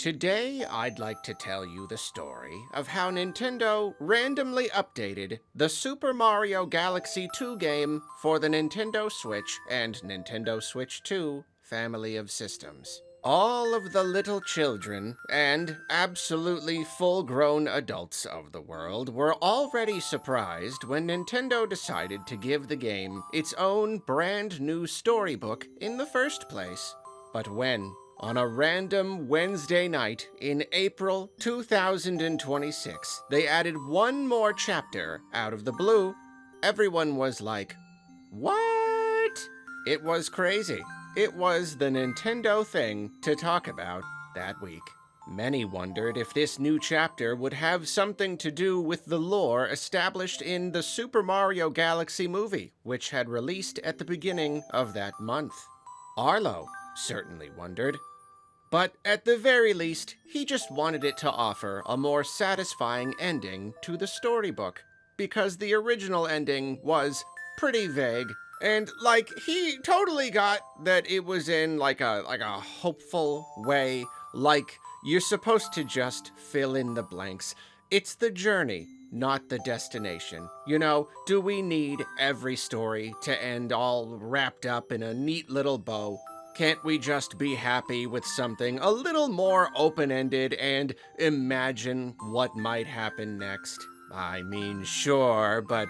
Today, I'd like to tell you the story of how Nintendo randomly updated the Super Mario Galaxy 2 game for the Nintendo Switch and Nintendo Switch 2 family of systems. All of the little children and absolutely full-grown adults of the world were already surprised when Nintendo decided to give the game its own brand new storybook in the first place. But when, on a random Wednesday night in April 2026, they added one more chapter out of the blue, everyone was like, "What?" It was crazy. It was the Nintendo thing to talk about that week. Many wondered if this new chapter would have something to do with the lore established in the Super Mario Galaxy movie, which had released at the beginning of that month. Arlo certainly wondered. But at the very least, he just wanted it to offer a more satisfying ending to the storybook, because the original ending was pretty vague. And, he totally got that it was in, a hopeful way. Like, you're supposed to just fill in the blanks. It's the journey, not the destination. You know, do we need every story to end all wrapped up in a neat little bow? Can't we just be happy with something a little more open-ended and imagine what might happen next? I mean, sure, but,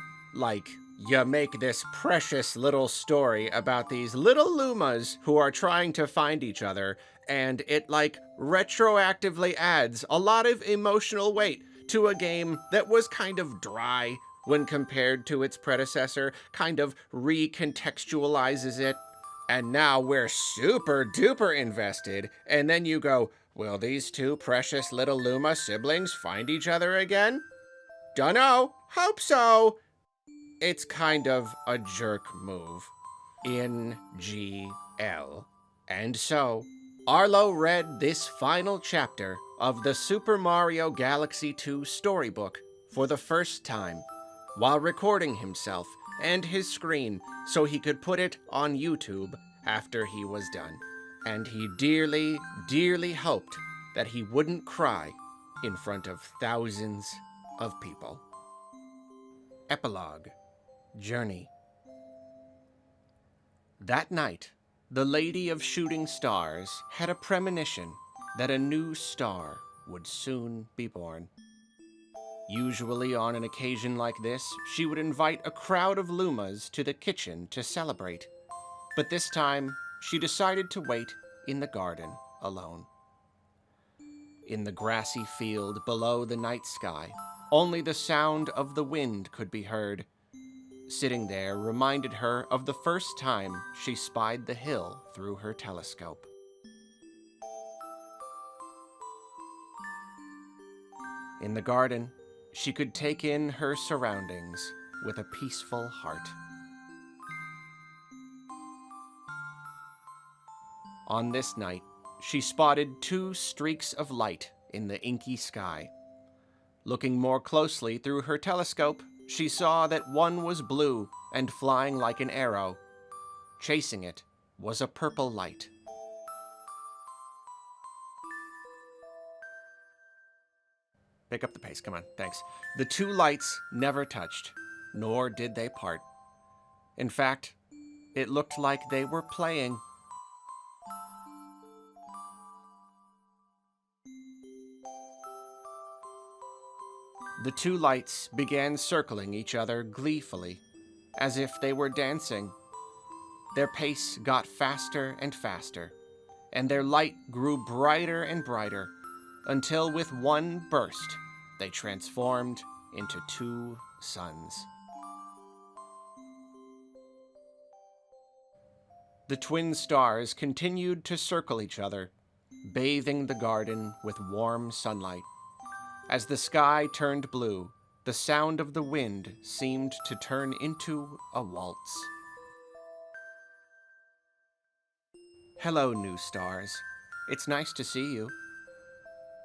you make this precious little story about these little Lumas who are trying to find each other, and it, retroactively adds a lot of emotional weight to a game that was kind of dry when compared to its predecessor, kind of recontextualizes it. And now we're super duper invested, and then you go, will these two precious little Luma siblings find each other again? Dunno, hope so. It's kind of a jerk move. In GL. And so, Arlo read this final chapter of the Super Mario Galaxy 2 storybook for the first time, while recording himself and his screen so he could put it on YouTube after he was done. And he dearly, dearly hoped that he wouldn't cry in front of thousands of people. Epilogue. Journey. That night, the Lady of Shooting Stars had a premonition that a new star would soon be born. Usually on an occasion like this, she would invite a crowd of Lumas to the kitchen to celebrate. But this time, she decided to wait in the garden alone. In the grassy field below the night sky, only the sound of the wind could be heard. Sitting there reminded her of the first time she spied the hill through her telescope. In the garden, she could take in her surroundings with a peaceful heart. On this night, she spotted two streaks of light in the inky sky. Looking more closely through her telescope, she saw that one was blue and flying like an arrow. Chasing it was a purple light. Pick up the pace, come on, thanks. The two lights never touched, nor did they part. In fact, it looked like they were playing. The two lights began circling each other gleefully, as if they were dancing. Their pace got faster and faster, and their light grew brighter and brighter, until with one burst, they transformed into two suns. The twin stars continued to circle each other, bathing the garden with warm sunlight. As the sky turned blue, the sound of the wind seemed to turn into a waltz. Hello, new stars. It's nice to see you.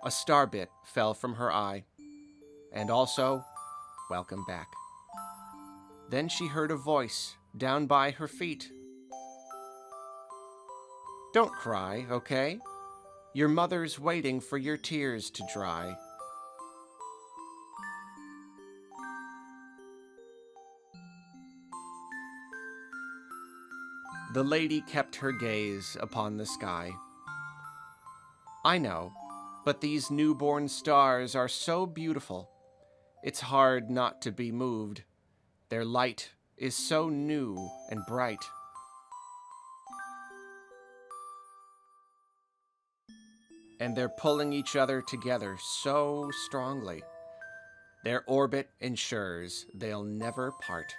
A starbit fell from her eye. And also, welcome back. Then she heard a voice down by her feet. Don't cry, okay? Your mother's waiting for your tears to dry. The lady kept her gaze upon the sky. I know, but these newborn stars are so beautiful. It's hard not to be moved. Their light is so new and bright. And they're pulling each other together so strongly. Their orbit ensures they'll never part.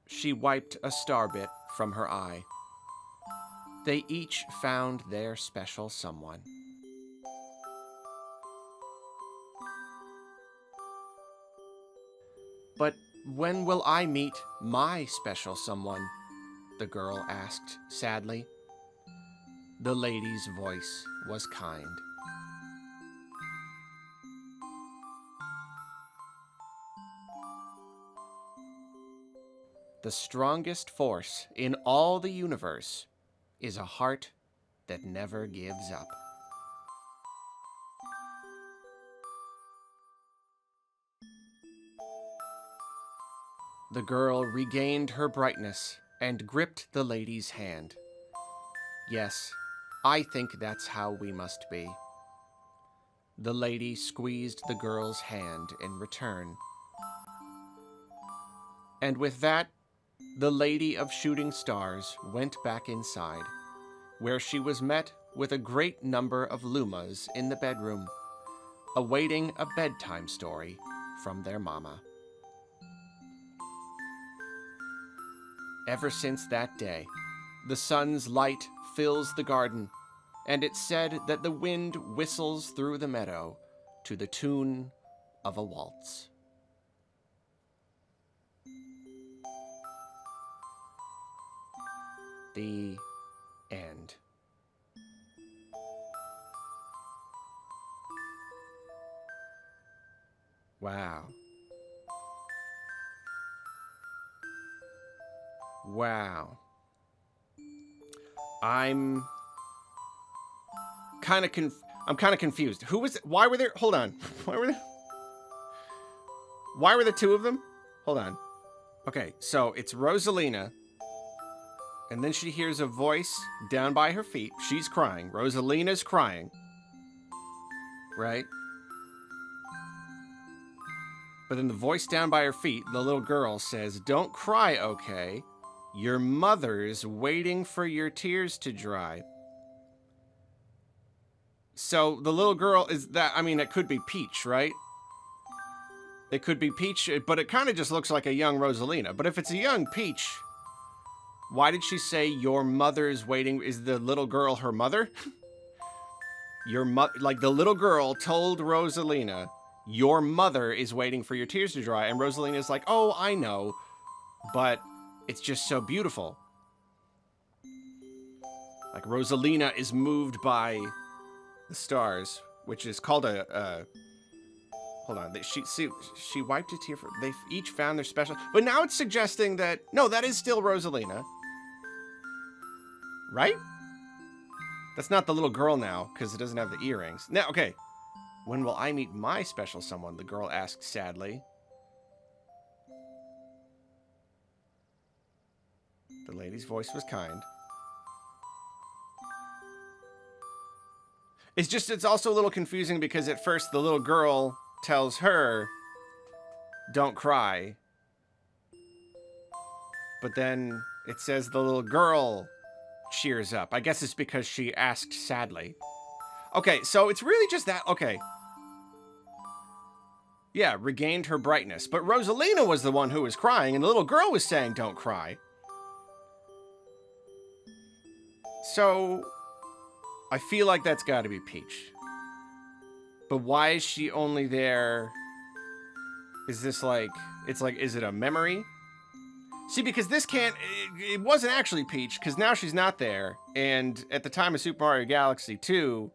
She wiped a starbit from her eye. They each found their special someone. But when will I meet my special someone? The girl asked sadly. The lady's voice was kind. The strongest force in all the universe is a heart that never gives up. The girl regained her brightness and gripped the lady's hand. Yes, I think that's how we must be. The lady squeezed the girl's hand in return. And with that, the Lady of Shooting Stars went back inside, where she was met with a great number of Lumas in the bedroom, awaiting a bedtime story from their mama. Ever since that day, the sun's light fills the garden, and it's said that the wind whistles through the meadow to the tune of a waltz. The end. Wow. Wow. I'm kind of confused. Who was it? Why were there? Hold on. Why were the two of them? Hold on. Okay, so it's Rosalina, and then she hears a voice down by her feet. She's crying. Rosalina's crying. Right? But then the voice down by her feet, the little girl says, "Don't cry, okay? Your mother's waiting for your tears to dry." So the little girl is that, I mean, it could be Peach, right? It could be Peach, but it kind of just looks like a young Rosalina. But if it's a young Peach, why did she say your mother's waiting? Is the little girl her mother? Like the little girl told Rosalina, your mother is waiting for your tears to dry. And Rosalina's like, oh, I know, but it's just so beautiful. Like Rosalina is moved by the stars, which is called hold on. She wiped a tear for. They each found their special. But now it's suggesting that no, that is still Rosalina, right? That's not the little girl now because it doesn't have the earrings. Now, okay. When will I meet my special someone? The girl asked sadly. The lady's voice was kind. It's also a little confusing because at first the little girl tells her, don't cry. But then it says the little girl cheers up. I guess it's because she asked sadly. Okay, so it's really just that. Okay. Yeah, regained her brightness. But Rosalina was the one who was crying, and the little girl was saying, don't cry. So I feel like that's got to be Peach. But why is she only there? Is this like, it's like, is it a memory? See, because this it wasn't actually Peach, because now she's not there. And at the time of Super Mario Galaxy 2,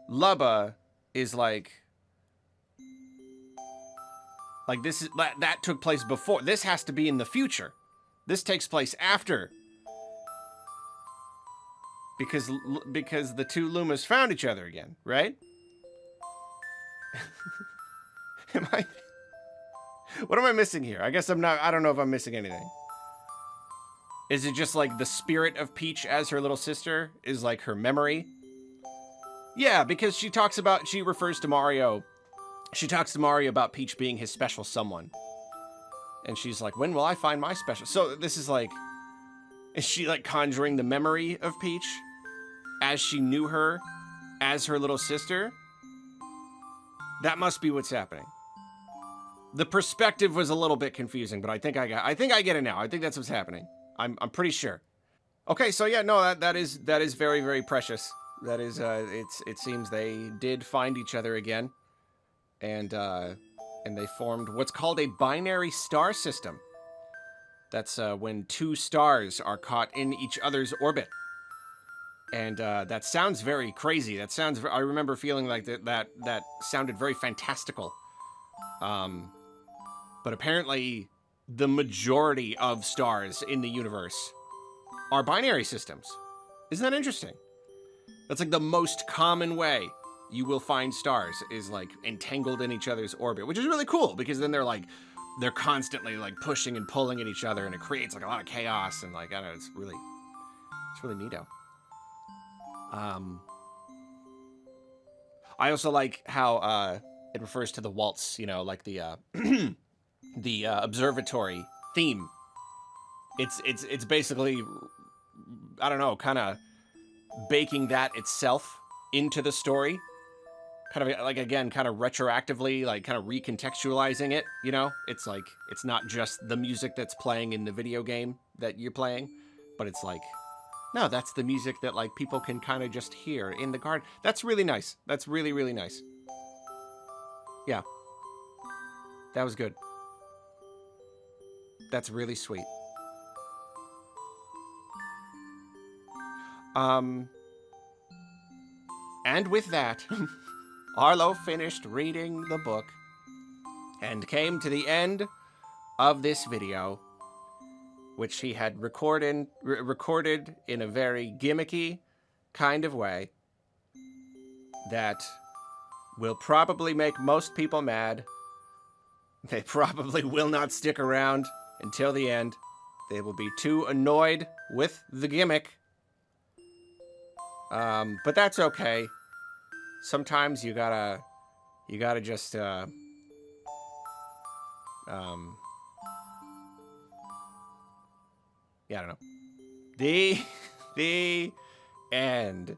Lubba is like this is, that took place before. This has to be in the future. This takes place after because the two Lumas found each other again, right? Am I? What am I missing here? I guess I'm not. I don't know if I'm missing anything. Is it just like the spirit of Peach as her little sister is like her memory? Yeah, because she refers to Mario. She talks to Mario about Peach being his special someone. And she's like, when will I find my special? So this is like, is she like conjuring the memory of Peach as she knew her as her little sister? That must be what's happening. The perspective was a little bit confusing, but I think I get it now. I think that's what's happening. I'm pretty sure. Okay, so yeah, no, that is very, very precious. That is it seems they did find each other again. And they formed what's called a binary star system. That's when two stars are caught in each other's orbit. And that sounds very crazy. That sounds. I remember feeling like that sounded very fantastical. But apparently, the majority of stars in the universe are binary systems. Isn't that interesting? That's like the most common way you will find stars is like entangled in each other's orbit, which is really cool because then they're constantly like pushing and pulling at each other, and it creates like a lot of chaos and like I don't know, it's really neato. I also like how it refers to the waltz, you know, like the the observatory theme. It's basically, I don't know, kind of baking that itself into the story. Kind of like, again, kind of retroactively, like kind of recontextualizing it, you know? It's like, it's not just the music that's playing in the video game that you're playing, but it's like, no, that's the music that like people can kind of just hear in the garden. That's really nice. That's really, really nice. Yeah. That was good. That's really sweet. And with that, Arlo finished reading the book and came to the end of this video, which he had recorded in a very gimmicky kind of way that will probably make most people mad. They probably will not stick around until the end. They will be too annoyed with the gimmick. But that's okay. Sometimes you gotta just, yeah, I don't know. The end.